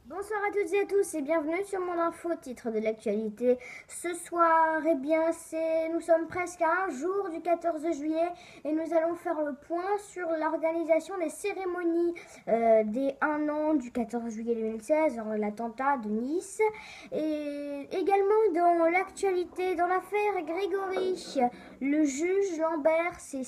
Bonsoir à toutes et à tous et bienvenue sur mon info titre de l'actualité. Ce soir, nous sommes presque à un jour du 14 juillet et nous allons faire le point sur l'organisation des cérémonies des 1 an du 14 juillet 2016, l'attentat de Nice. Et également dans l'actualité, dans l'affaire Grégory, le juge Lambert s'est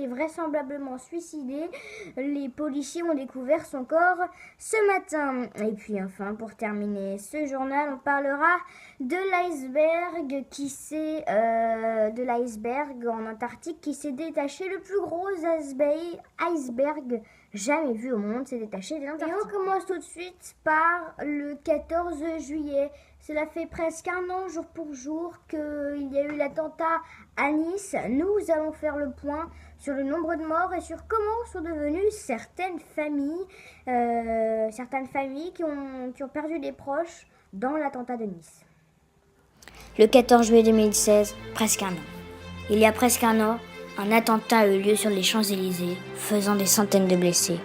vraisemblablement suicidé. Les policiers ont découvert son corps ce matin. Et puis enfin, pour terminer ce journal, on parlera de l'iceberg en Antarctique qui s'est détaché, le plus gros iceberg jamais vu au monde s'est détaché de l'Antarctique. Et on commence tout de suite par le 14 juillet. Cela fait presque un an, jour pour jour, qu'il y a eu l'attentat à Nice. Nous allons faire le point sur le nombre de morts et sur comment sont devenues certaines familles qui ont perdu des proches dans l'attentat de Nice. Le 14 juillet 2016, presque un an. Il y a presque un an, un attentat a eu lieu sur les Champs-Élysées, faisant des centaines de blessés,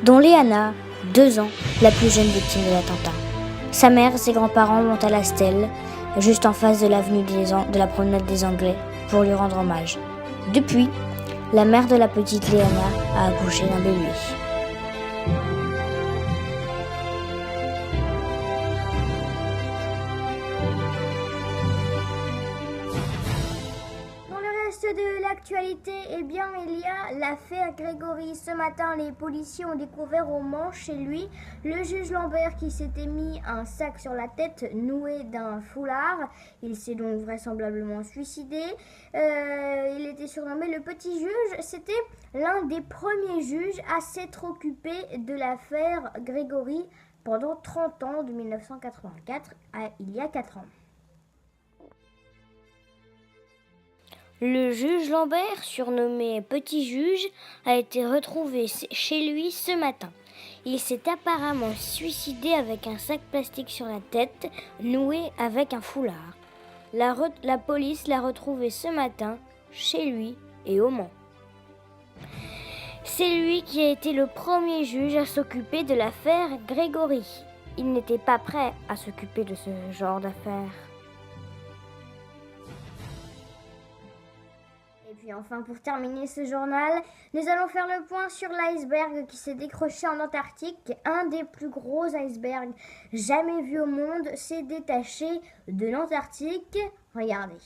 dont Léana, 2 ans, la plus jeune victime de l'attentat. Sa mère et ses grands-parents montent à la stèle, juste en face de l'avenue de la promenade des Anglais, pour lui rendre hommage. Depuis, la mère de la petite Léana a accouché d'un bébé. De l'actualité, il y a l'affaire Grégory. Ce matin, les policiers ont découvert au Mans chez lui le juge Lambert qui s'était mis un sac sur la tête noué d'un foulard. Il s'est donc vraisemblablement suicidé. Il était surnommé le petit juge. C'était l'un des premiers juges à s'être occupé de l'affaire Grégory pendant 30 ans, de 1984 à il y a 4 ans. Le juge Lambert, surnommé Petit Juge, a été retrouvé chez lui ce matin. Il s'est apparemment suicidé avec un sac plastique sur la tête, noué avec un foulard. La police l'a retrouvé ce matin chez lui et au Mans. C'est lui qui a été le premier juge à s'occuper de l'affaire Grégory. Il n'était pas prêt à s'occuper de ce genre d'affaires. Et puis enfin, pour terminer ce journal, nous allons faire le point sur l'iceberg qui s'est décroché en Antarctique. Un des plus gros icebergs jamais vus au monde s'est détaché de l'Antarctique. Regardez.